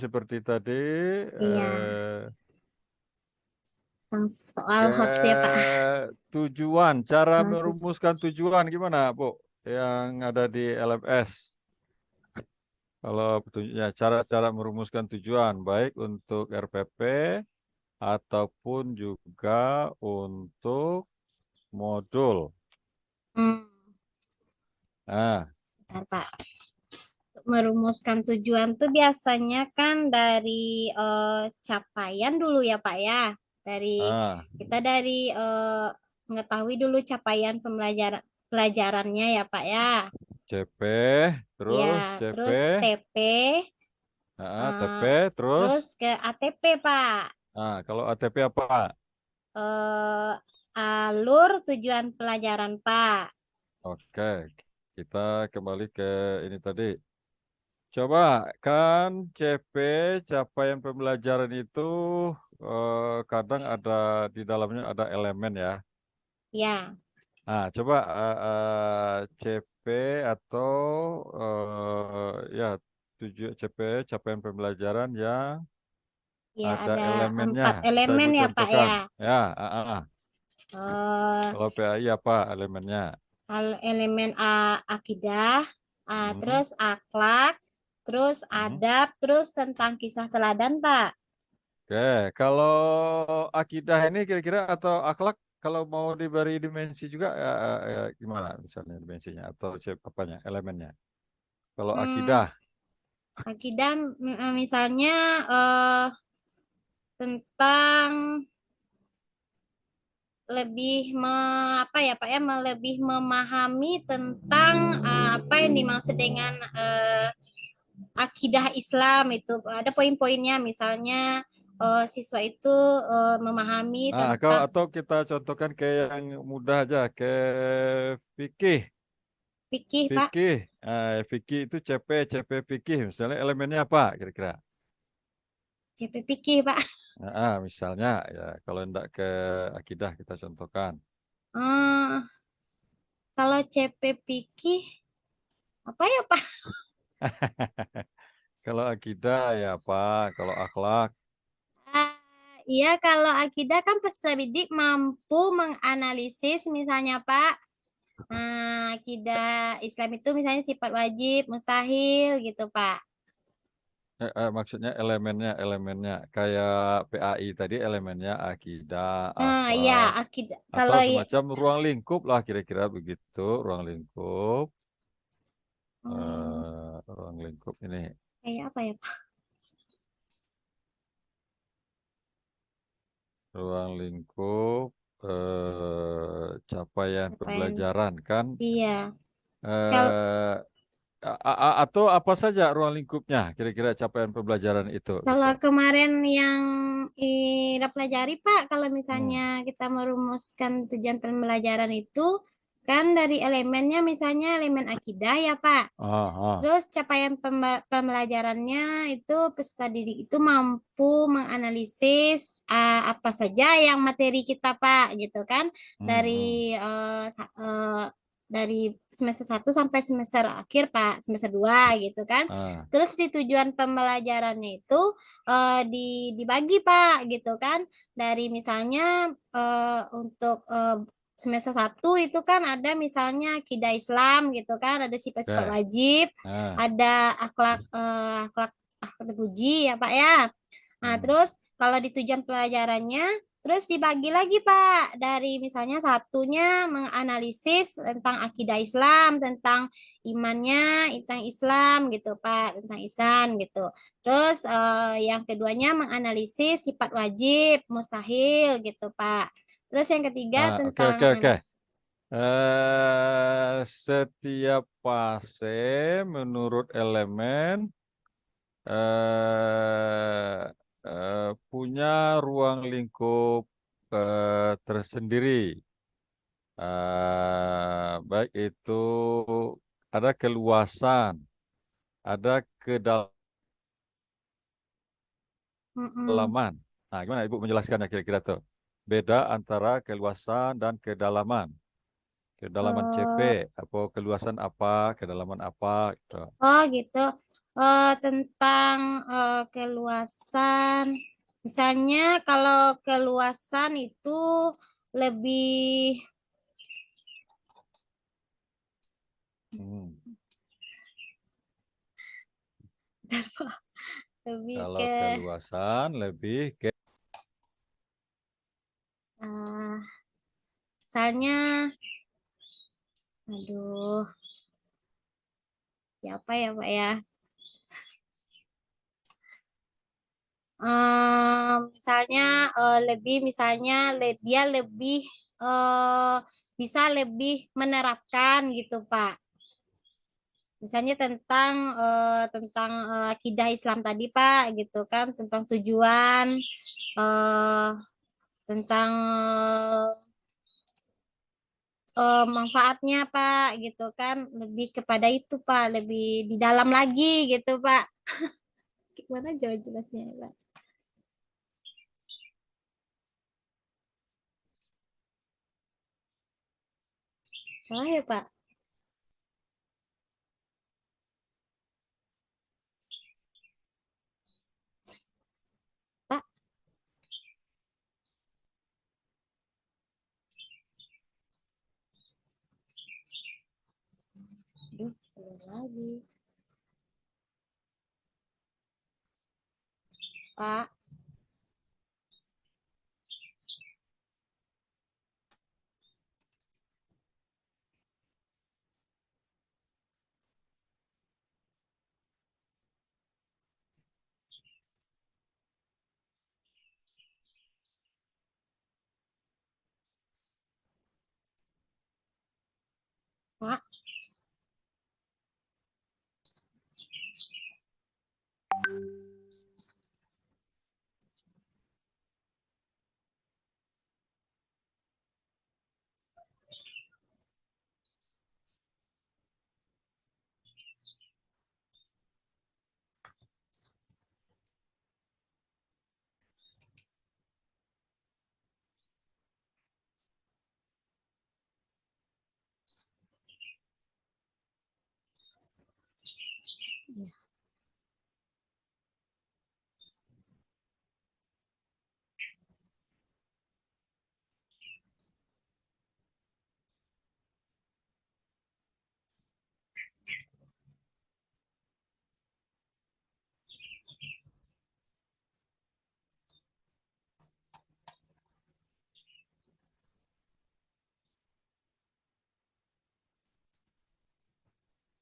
seperti tadi. Iya, eh, yang soal ke HOTS ya Pak. tujuan, cara Nah, merumuskan tujuan gimana, Bu? Yang ada di LMS. Kalau petunjuknya, cara-cara merumuskan tujuan, baik untuk RPP ataupun juga untuk modul. hmm, Nah, bentar, Pak. Merumuskan tujuan tuh biasanya kan dari capaian dulu ya Pak ya. Dari ah, kita dari mengetahui dulu capaian pelajarannya ya Pak ya. CP, Ya, terus CP, terus TP, TP, eh, terus. terus ke ATP Pak. Nah, kalau ATP apa? eh Alur tujuan pelajaran Pak. Oke, kita kembali ke ini tadi. Coba kan CP, capaian pembelajaran itu kadang ada di dalamnya ada elemen ya. Ya, Nah, coba CP atau ya CP, capaian pembelajaran yang ya ada ada elemennya. 4 elemen Bisa Ibu ya Pak contohkan. ya. Ya, eh kalau PAI apa elemennya? Elemen akidah, Hmm, terus akhlak, terus hmm. adab, terus tentang kisah teladan, Pak. Oke, kalau akidah ini kira-kira atau akhlak kalau mau diberi dimensi juga gimana misalnya dimensinya atau apanya elemennya? Kalau akidah, Hmm, akidah misalnya eh, tentang apa ya Pak ya, lebih memahami tentang apa yang dimaksud dengan akidah Islam itu ada poin-poinnya misalnya siswa itu memahami kalau tentang atau kita contohkan ke yang mudah aja ke fikih, fikih Pak. fikih, fikih itu CP fikih misalnya elemennya apa kira-kira? CP fikih Pak. Misalnya ya kalau tidak ke akidah kita contohkan. Eh, Kalau CP fikih apa ya Pak? Kalau akidah ya apa? Kalau akhlak. Ah, iya kalau akidah kan peserta didik mampu menganalisis misalnya Pak. Akidah Islam itu misalnya sifat wajib, mustahil gitu Pak. Maksudnya elemennya kayak PAI tadi elemennya akidah, Iya akhlak akidah. atau Kalau semacam ruang lingkup lah kira-kira begitu ruang lingkup hmm, ruang lingkup ini kayak apa ya Pak? ruang lingkup capaian Capaian. pembelajaran kan Iya. Kalau eh, atau apa saja ruang lingkupnya kira-kira capaian pembelajaran itu Kalau betul. kemarin yang Ira pelajari, Pak, kalau Hmm. misalnya kita merumuskan tujuan pembelajaran itu, kan dari elemennya misalnya elemen akidah ya, Pak. Ah, ah. Terus capaian pembelajarannya itu peserta didik itu mampu menganalisis apa saja yang materi kita, Pak, gitu kan. Hmm, Dari hmm. dari semester 1 sampai semester akhir, Pak, semester 2 gitu kan. Ah, Terus di tujuan pembelajarannya itu dibagi Pak gitu kan dari misalnya untuk semester 1 itu kan ada misalnya akidah Islam gitu kan ada sifat-sifat oke. wajib Ah, ada akhlak terpuji ya Pak ya. Nah, hmm. terus kalau di tujuan pelajarannya, terus dibagi lagi Pak, dari misalnya satunya menganalisis tentang akidah Islam, tentang imannya, tentang Islam gitu Pak, tentang Ihsan gitu. Terus yang keduanya menganalisis sifat wajib, mustahil gitu Pak. Terus yang ketiga Oke, tentang oke, oke. Setiap fase menurut elemen eh, punya ruang lingkup tersendiri. Baik itu ada keluasan, ada mm-mm. kedalaman. Nah, gimana Ibu menjelaskannya kira-kira tuh? Beda antara keluasan dan kedalaman. Kedalaman CP, Eh, apa keluasan apa, kedalaman apa, gitu. oh gitu. Tentang keluasan, misalnya kalau keluasan itu lebih Hmm. lebih Kalau ke keluasan lebih ke ah, misalnya, aduh, siapa ya Pak ya? Misalnya lebih misalnya dia lebih eh, bisa lebih menerapkan gitu Pak. Misalnya tentang akidah Islam tadi Pak gitu kan, tentang tujuan, eh, tentang manfaatnya Pak gitu kan, lebih kepada itu Pak, lebih di dalam lagi gitu Pak. Gimana jelas-jelasnya Pak? Salah ya Pak? Pak, aduh, belum lagi. Pak, Pak,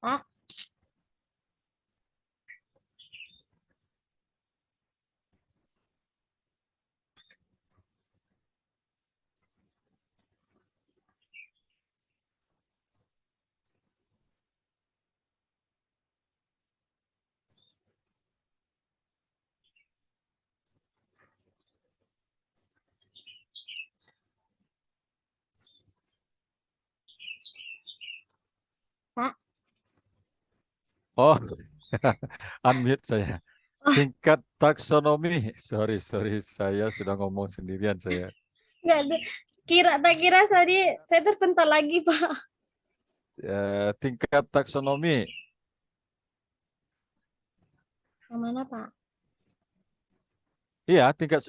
Pak, Pak. oh unmute saya. Tingkat taksonomi. Sorry, saya sudah ngomong sendirian saya. Nggak ada. Tak kira tadi saya terpental lagi, Pak. Tingkat taksonomi. Yang mana, Pak? Iya, tingkat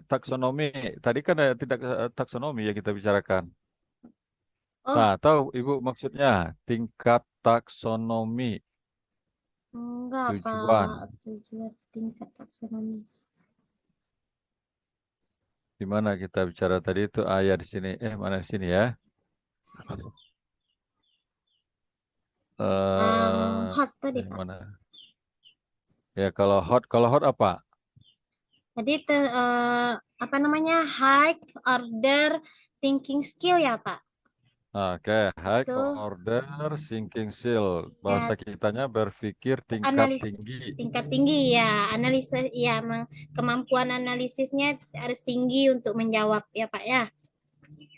taksonomi. Tadi kan ada tingkat taksonomi yang kita bicarakan. Oh, Nah, tahu Ibu maksudnya tingkat taksonomi enggak, tujuan. Pak. Tujuan tingkat taksonomi. Di mana kita bicara tadi itu ayat di sini. Mana di sini ya? Host tadi, Yang Pak. mana? Ya kalau hot apa? Tadi apa namanya? High order thinking skill ya, Pak? Oke, high Itu order thinking skill. Bahasa ya kitanya berpikir tingkat analis tinggi. tingkat tinggi ya, analisa ya, kemampuan analisisnya harus tinggi untuk menjawab ya, Pak ya.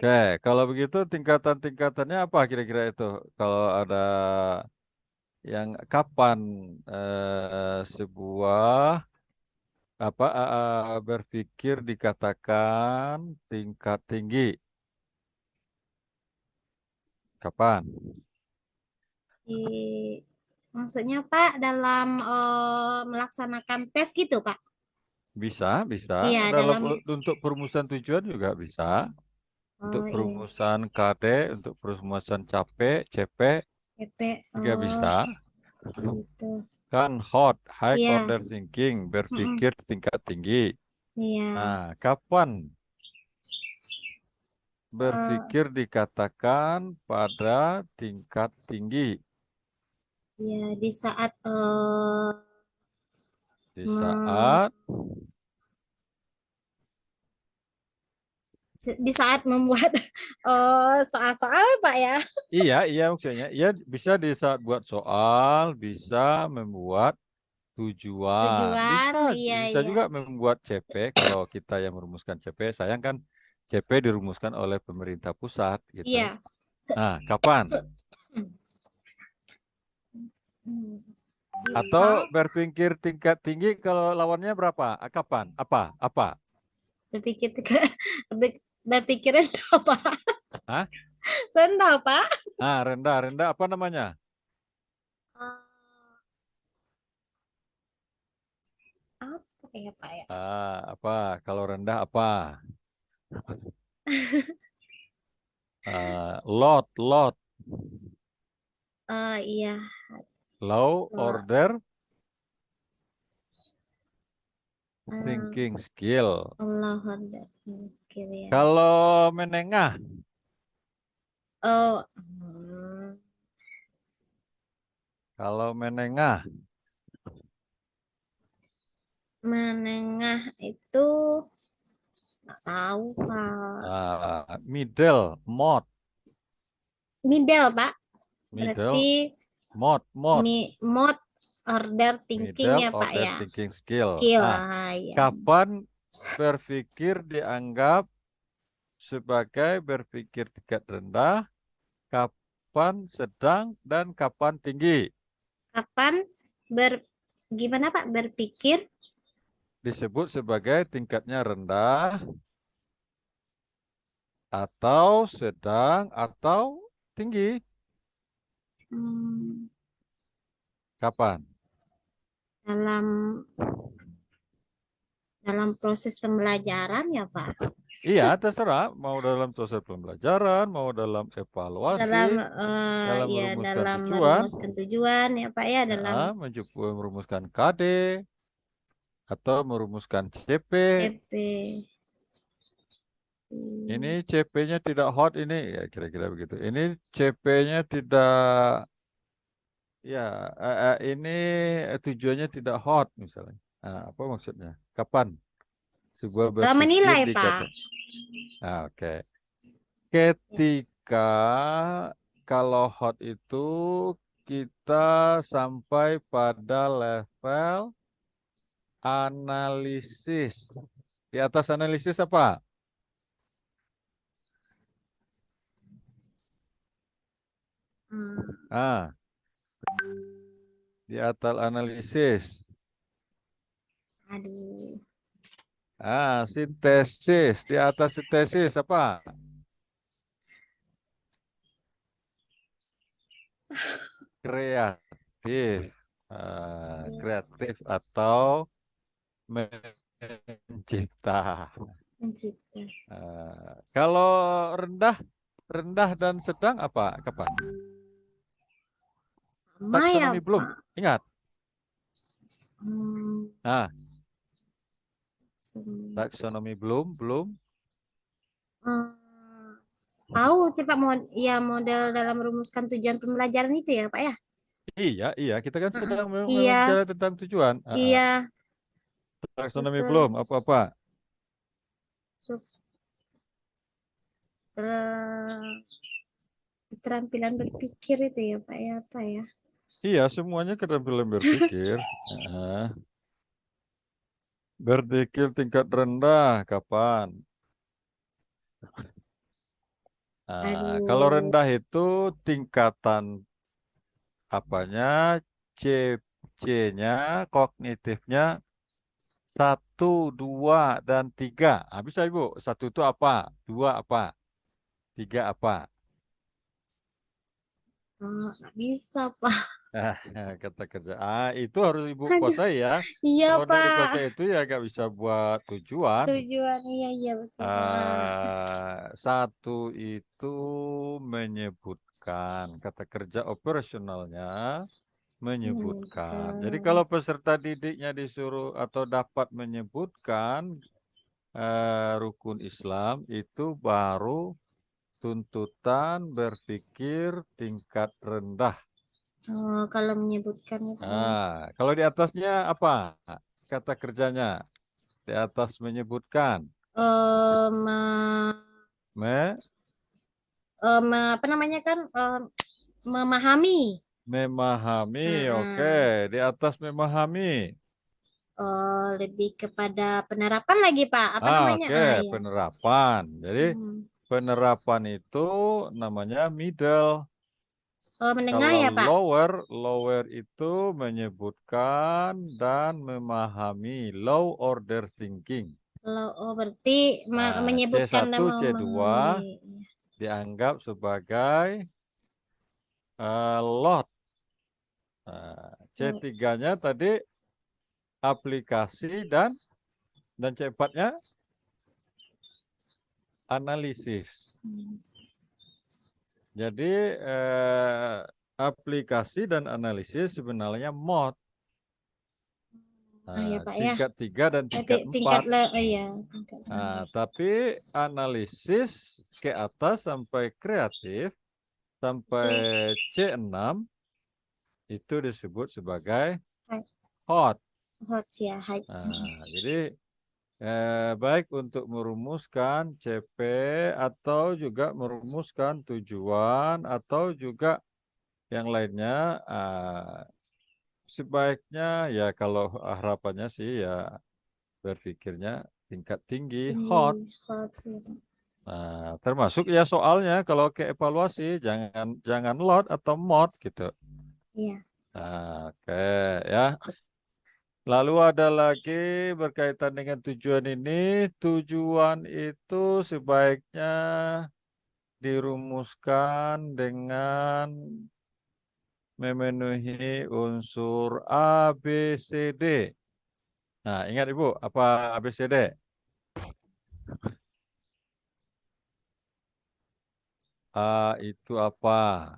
Oke, kalau begitu tingkatan-tingkatannya apa kira-kira itu? Kalau ada yang kapan sebuah berpikir dikatakan tingkat tinggi. Kapan? Maksudnya Pak dalam melaksanakan tes gitu Pak? Bisa, bisa. Iya Dalam dalam untuk perumusan tujuan juga bisa. Untuk oh iya perumusan KD, untuk perumusan capek, CP PP juga bisa. gitu. Kan hot, high Iya. order thinking, Mm-mm. berpikir tingkat tinggi. Iya. Nah, kapan Eh, berpikir dikatakan pada tingkat tinggi? ya di saat Di me- saat, di saat membuat soal-soal Pak ya. iya, iya maksudnya, iya bisa di saat buat soal, bisa membuat tujuan, Tujuan bisa, iya bisa iya. juga membuat CP kalau kita yang merumuskan CP. Sayang kan CP dirumuskan oleh pemerintah pusat gitu. Iya. Nah, kapan? Hmm. Atau Bisa berpikir tingkat tinggi kalau lawannya berapa? Kapan? Apa? Apa? berpikir berpikir rendah Pak. Hah? Rendah Pak. Ah, rendah, rendah apa namanya? Eh, apa ya Pak ya? Apa? Kalau rendah apa? Lot, lot, Iya. low Eh, order eh, thinking skill. Allah skill ya. Kalau menengah, Oh, kalau menengah, menengah itu nggak tahu Pak. middle, mod, Middle Pak. middle, Berarti mod, mod, mode order thinking middle ya Pak order ya. thinking skill. Skill. Ah, Ya. kapan berpikir dianggap sebagai berpikir tingkat rendah, kapan sedang, dan kapan tinggi? Kapan ber gimana Pak berpikir? Disebut sebagai tingkatnya rendah, atau sedang, atau tinggi. Hmm, Kapan? dalam dalam proses pembelajaran ya Pak. Iya, terserah. Mau dalam proses pembelajaran, mau dalam evaluasi, Dalam dalam ya merumuskan dalam tujuan, merumuskan tujuan ya Pak ya dalam merumuskan KD, atau merumuskan CP. CP. Ini Hmm, CP-nya tidak hot ini, ya kira-kira begitu. Ini CP-nya tidak, ya ini tujuannya tidak hot misalnya. Nah, apa maksudnya? Kapan sebuah dalam berpikir menilai Pak. dikata? Nah, oke. Ketika kalau hot itu kita sampai pada level analisis. Di atas analisis apa? Hmm, Ah, di atas analisis. aduh. Sintesis. Di atas sintesis apa? Kreatif. Kreatif atau mencipta. Mencipta. Kalau rendah, rendah dan sedang apa? Kapan? Sama ya Taksonomi belum? Pak. Ingat. Hmm, Nah, sem- taksonomi belum, belum. eh, tahu sih Pak ya model dalam merumuskan tujuan pembelajaran itu ya Pak ya. Iya, iya. Kita kan Heeh. sedang Iya, bicara tentang tujuan. iya, Taksonomi betul. belum, apa-apa. Sup- eh, Keterampilan berpikir itu ya Pak ya apa ya? Iya, semuanya keterampilan berpikir. Ah, berpikir tingkat rendah, kapan? Kalau Aduh, rendah itu tingkatan apanya? C, C-nya, kognitifnya satu, dua, dan tiga. Bisa Ibu. Satu itu apa? Dua apa? Tiga apa? Nggak bisa, Pak. Kata kerja. Itu harus Ibu Aduh, kuasai ya. iya, Kalau nggak Pak. dikuasai itu ya nggak bisa buat tujuan. Tujuan, iya, iya, betul, Pak. Satu itu menyebutkan kata kerja operasionalnya menyebutkan. Jadi kalau peserta didiknya disuruh atau dapat menyebutkan rukun Islam itu baru tuntutan berpikir tingkat rendah. Oh, kalau menyebutkan itu. Kalau di atasnya apa kata kerjanya? Di atas menyebutkan. Eh, me- Me apa namanya kan memahami. Memahami, oke. Heeh. Di atas memahami. Lebih kepada penerapan lagi, Pak. Apa namanya? Oke, Ya. penerapan. Jadi Hmm. penerapan itu namanya middle. Mendengar Kalau ya, Pak. lower itu menyebutkan dan memahami, low order thinking. Berarti c menyebutkan dan satu C2 memahami. dianggap sebagai lot. Oh, C3-nya tadi aplikasi dan C4-nya analisis. Jadi aplikasi dan analisis sebenarnya mod. ya, Pak ya. Tingkat 3 dan Berarti tingkat tingkat 4. ya. Tingkat Tapi analisis ke atas sampai kreatif sampai C6 itu disebut sebagai hot. hot ya, hot. Jadi baik untuk merumuskan CP atau juga merumuskan tujuan atau juga yang lainnya sebaiknya ya kalau harapannya sih ya berpikirnya tingkat tinggi hot. Hot ya. Termasuk ya soalnya kalau ke evaluasi jangan lot atau mod gitu. Iya. Oke ya. Lalu ada lagi berkaitan dengan tujuan ini. Tujuan itu sebaiknya dirumuskan dengan memenuhi unsur A, B, C, D. Nah, ingat Ibu, apa A, B, C, D? A itu apa?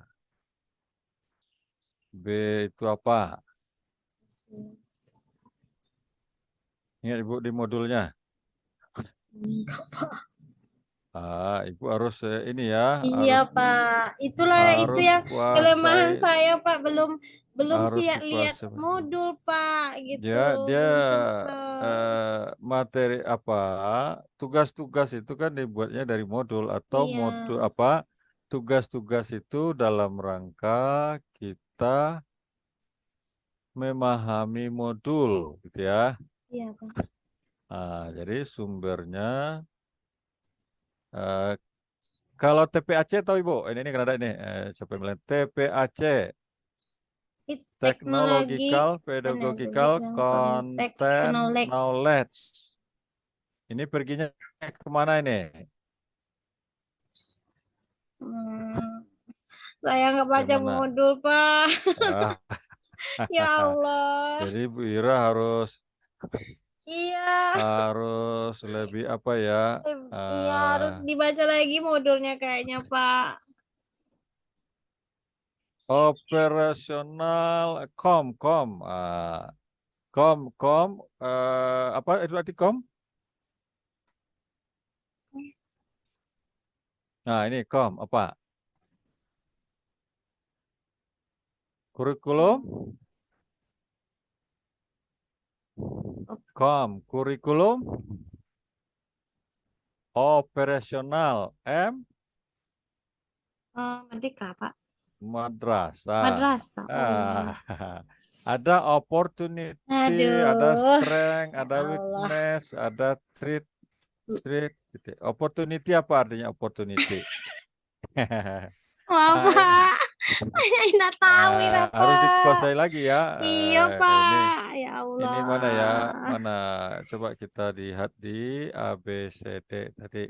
B itu apa? Ingat Ibu di modulnya. Ibu harus ini ya, Iya, Pak. Itulah itu harus yang kelemahan kuasai, saya, Pak. Belum belum harus siap lihat dikuasai. modul, Pak. Gitu. Dia Belum sempat. materi apa? Tugas-tugas itu kan dibuatnya dari modul atau Iya. modul apa? Tugas-tugas itu dalam rangka kita memahami modul, gitu ya. Iya, Pak. Jadi sumbernya eh, kalau TPAC tahu Ibu, ini kan ada ini, siapa yang bilang TPAC, Teknologi, Technological penerbit Pedagogical dan konteks Content knowledge. Knowledge. Ini perginya kemana ini? Hmm, saya nggak baca Kemana? modul, Pak. Ah, Ya Allah. Jadi Bu Ira harus Iya. harus lebih apa ya? Iya, harus eh, dibaca lagi modulnya kayaknya, Pak. Operasional kom. Kom apa itu tadi kom? Nah, ini kom apa? Kurikulum? Kurikulum operasional Merdeka, Pak. madrasah. Madrasah. Oh iya. Ada opportunity, ada Aduh. strength, Ya ada Allah. weakness, ada threat, gitu. Opportunity apa artinya opportunity? Wah, Ah, Pak. Saya tidak tahu ini apa. harus dikuasai lagi ya. Iya, Ini Pak. Ya ini mana ya? Allah. Mana? Coba kita lihat di A, B, C, D tadi.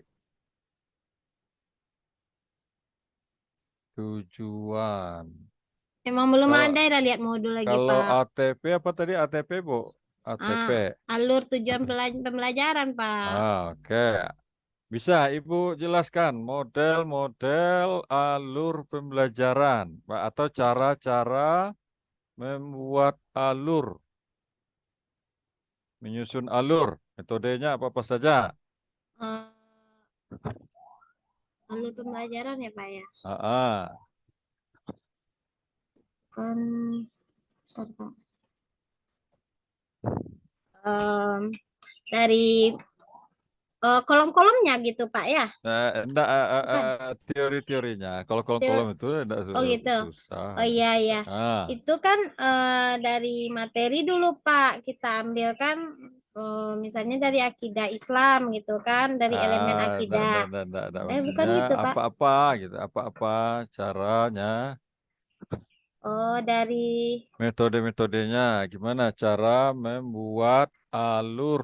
tujuan. Emang belum Kalau ada ya lihat modul lagi, kalau Pak. ATP apa tadi ATP, Bu? ATP. Alur tujuan pembelajaran, Pak. Oke. Bisa Ibu jelaskan model-model alur pembelajaran, Pak, atau cara-cara membuat alur, menyusun alur, metodenya apa-apa saja. Eh, alur pembelajaran ya, Pak ya. Ah, ah. Kan, bentar, Pak. Em, dari kolom-kolomnya gitu, Pak ya. Enggak, Bukan. teori-teorinya. Kalau kolom-kolom Teo- itu enggak Oh gitu. susah. Oh iya iya. Ah, Itu kan dari materi dulu Pak kita ambil kan misalnya dari akidah Islam gitu kan, dari elemen akidah. enggak. Bukan Maksudnya gitu Pak. apa-apa gitu, apa-apa caranya, Oh dari metode-metodenya, gimana cara membuat alur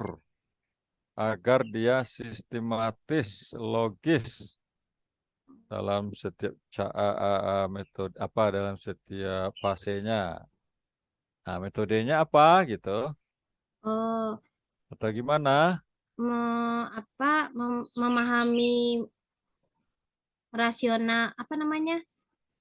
agar dia sistematis, logis dalam setiap metode apa dalam setiap fasenya. Nah, metodenya apa gitu? oh Atau gimana? memahami rasional apa namanya?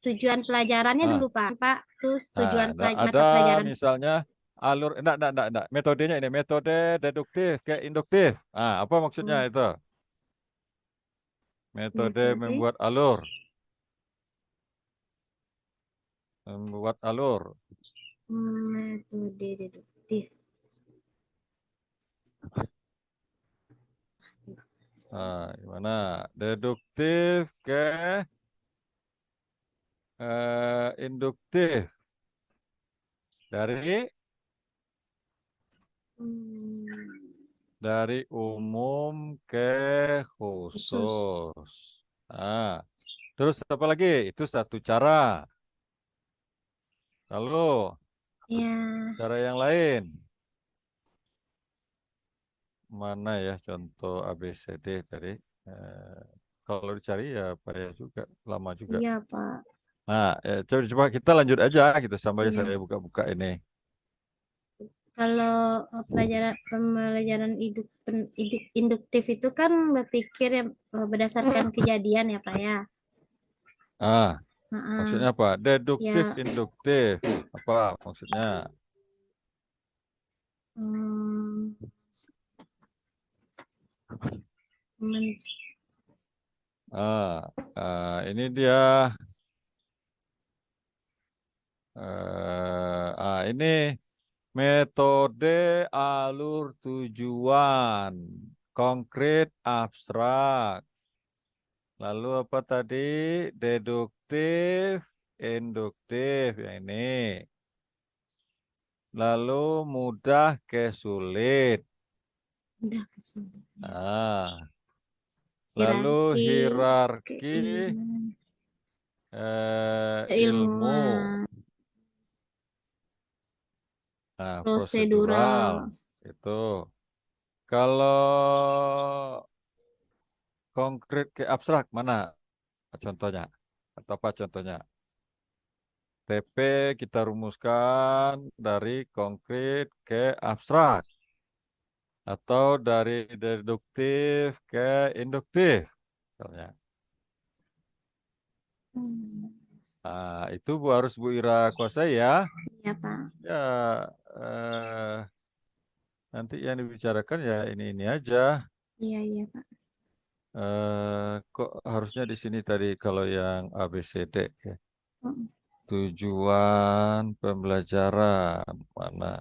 Tujuan pelajarannya dulu Ah, Pak. Pak, terus tujuan ada mata pelajaran. misalnya alur, enggak. Metodenya ini metode deduktif kayak induktif. Ah, apa maksudnya Hmm, itu? Metode metode membuat alur, membuat alur. metode deduktif. Gimana? Deduktif ke induktif dari Hmm, umum ke khusus. khusus. Nah, terus apa lagi? Itu satu cara. Lalu Ya, cara yang lain. Mana ya contoh ABCD tadi? Eh, kalau dicari ya payah juga, lama juga. iya Pak. Nah, coba kita lanjut aja gitu sambil Iya. saya buka-buka ini. Kalau pembelajaran induktif itu kan berpikir ya berdasarkan kejadian ya Pak ya. Ah, Heeh. maksudnya apa? Deduktif, Ya, induktif. Apa maksudnya? hmm, men- Ini dia. Ini metode alur tujuan, konkret, abstrak. Lalu apa tadi? Deduktif, induktif, yang ini. Lalu mudah ke sulit. udah kesini. Ah, lalu Hierarki, hierarki keilmuan, ilmu. keilmuan, Nah, prosedural. prosedural. Itu. Kalau konkret ke abstrak, mana contohnya? Atau apa contohnya? TP kita rumuskan dari konkret ke abstrak. Atau dari deduktif ke induktif. Misalnya. Hmm, Itu harus Bu Ira kuasai ya. iya Pak. Ya, eh, nanti yang dibicarakan ya ini aja. Iya iya Pak. Kok harusnya di sini tadi kalau yang ABCD ya. Mm. Tujuan pembelajaran mana?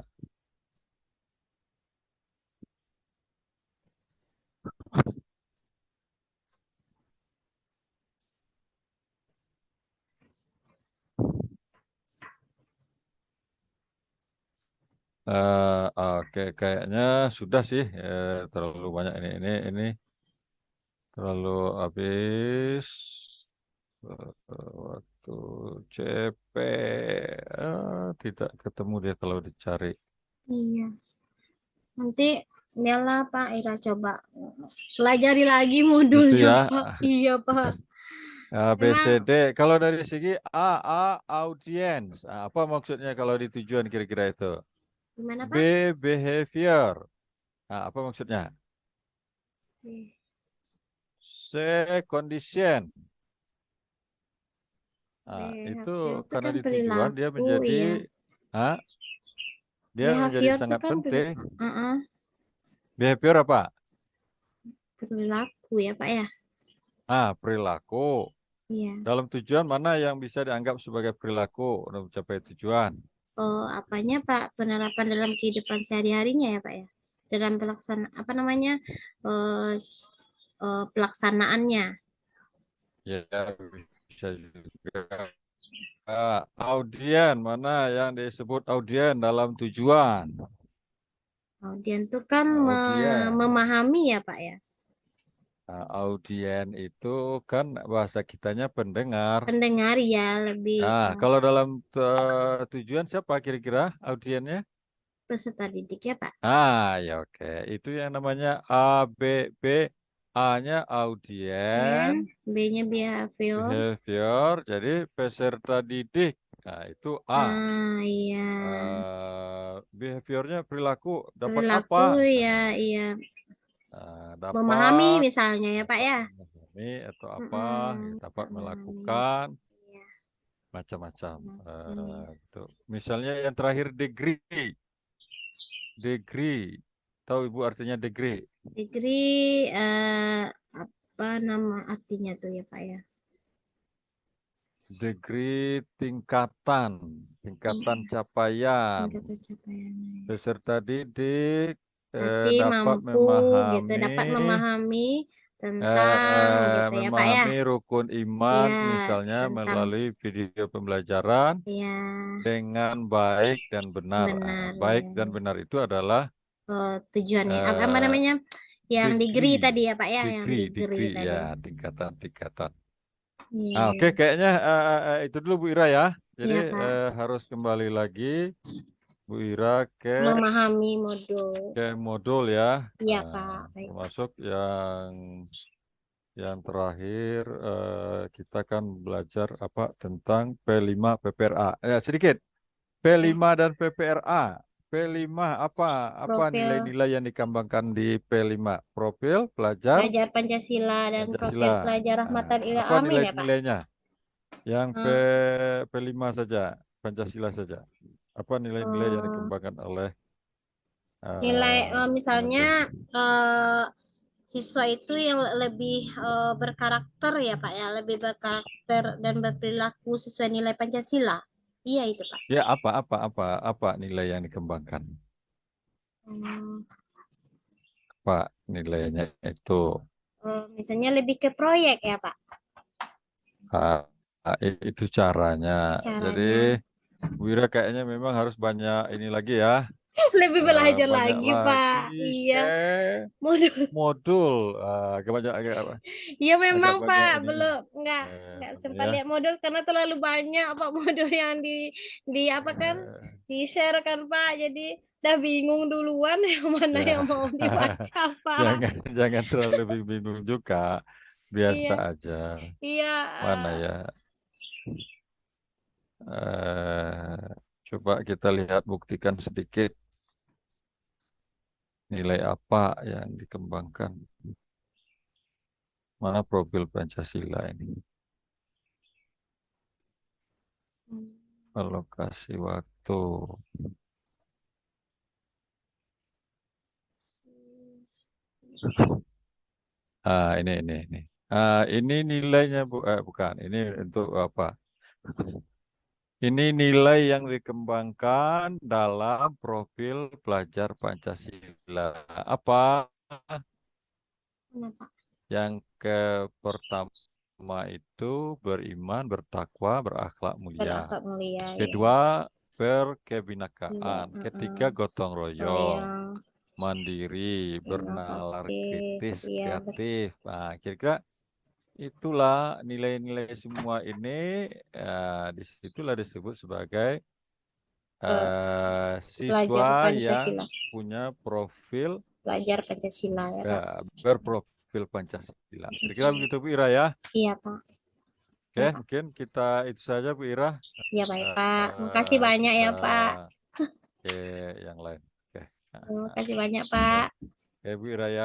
Oke, kayaknya sudah sih. Terlalu banyak ini terlalu habis. Waktu CP tidak ketemu dia kalau dicari. Iya. Nanti Bella Pak Ira coba pelajari lagi Gitu modulnya ya. Pak. Iya Pak. A, B, C, Memang D. Kalau dari segi audience. Apa maksudnya kalau di tujuan kira-kira itu? gimana B, Pak? behavior. Apa maksudnya? C, condition. Itu Behavior itu karena kan di tujuan dia perilaku menjadi, ya. ah, dia menjadi Behavior itu sangat kan penting. uh-uh, Behavior apa? perilaku ya Pak ya. Perilaku. Iya. Dalam tujuan mana yang bisa dianggap sebagai perilaku untuk mencapai tujuan? Oh, apanya Pak? Penerapan dalam kehidupan sehari-harinya ya Pak ya. Dalam pelaksanaan apa namanya? eh pelaksanaannya. Ya, bisa juga. Audien, mana yang disebut audien dalam tujuan? Audien itu kan Audien. memahami ya Pak ya. Audien itu kan bahasa kitanya pendengar. Pendengar ya lebih Kalau dalam tujuan siapa kira-kira audiennya? peserta didik ya Pak. Ya oke. Itu yang namanya A, B, B. A-nya audien, Dan B-nya behavior. behavior, jadi peserta didik. Itu A. Iya. Behaviornya perilaku dapat Perilaku apa? ya, iya. Memahami Dapat misalnya ya Pak ya. memahami atau apa, ya, dapat Memahami. melakukan Iya. macam-macam. Memahami. Gitu. Misalnya yang terakhir degree, degree. Tahu Ibu artinya degree? Degree apa nama artinya tuh ya Pak ya? Degree tingkatan, tingkatan capaian. Tingkat pencapaiannya. Peserta didik Berarti dapat mampu gitu, memahami dapat memahami tentang gitu ya Pak ya. memahami rukun iman Ya, misalnya tentang melalui video pembelajaran ya dengan baik dan benar. benar Baik ya. dan benar itu adalah Tujuannya apa eh, namanya? Yang degree degree, tadi ya Pak ya, yang degree, degree degree tadi. ya, tingkatan-tingkatan. Iya, Oke, iya. kayaknya itu dulu Bu Ira ya. Jadi Iya Pak. harus kembali lagi Bu Ira ke Memahami modul. modul ya, Iya Pak. Baik. termasuk yang terakhir kita kan belajar apa tentang P5 PPRA. Sedikit Ya, P5 dan PPRA. P5 apa profil nilai-nilai yang dikembangkan di P5? Profil pelajar pelajar Pancasila dan profil Pancasila. pelajar Rahmatan Lil Apa Alamin ya Pak. nilai-nilainya? Yang Eh, P5 saja, Pancasila saja. Apa nilai-nilai yang eh, dikembangkan oleh nilai pengunjung? misalnya siswa itu yang lebih berkarakter ya Pak ya, lebih berkarakter dan berperilaku sesuai nilai Pancasila. Iya itu Pak. Ya, apa nilai yang dikembangkan? Hmm, Apa nilainya itu? misalnya lebih ke proyek ya Pak. Ah, itu caranya. Jadi Caranya Wira kayaknya memang harus banyak ini lagi ya, lebih belajar banyak lagi lagi Pak. Iya, ke modul. modul. Agak banyak Iya agak memang banyak Pak, ininya. belum nggak Mana sempat ya? lihat modul karena terlalu banyak Pak modul yang di apa kan Eh, di share kan Pak. Jadi udah bingung duluan yang mana ya, yang mau dibaca Pak. jangan jangan terlalu bingung juga, biasa Iya, aja. iya. Mana ya? Eh, Coba kita lihat buktikan sedikit nilai apa yang dikembangkan. Mana profil Pancasila ini? Alokasi waktu. Ini. Ini nilainya bukan. Ini untuk apa? Ini nilai yang dikembangkan dalam profil pelajar Pancasila. Apa? Kenapa? Yang pertama itu beriman, bertakwa, berakhlak mulia. Berakhlak mulia ya. Kedua, Iya, berkebinekaan. Ketiga, gotong royong. Royong, Mandiri, bernalar inovatif, kritis, iya, kreatif. Kira-kira itulah nilai-nilai semua ini disitulah disebut sebagai pelajar siswa yang Pancasila, punya profil pelajar Pancasila ya Pak. berprofil Pancasila. Kira-kira Pancasila. begitu Bu Ira ya. Iya Pak. Oke, mungkin kita itu saja Bu Ira. Ya baik Pak. Makasih banyak Kita ya Pak. ke yang lain. Oke. Terima kasih banyak Pak. Oke Bu Ira ya.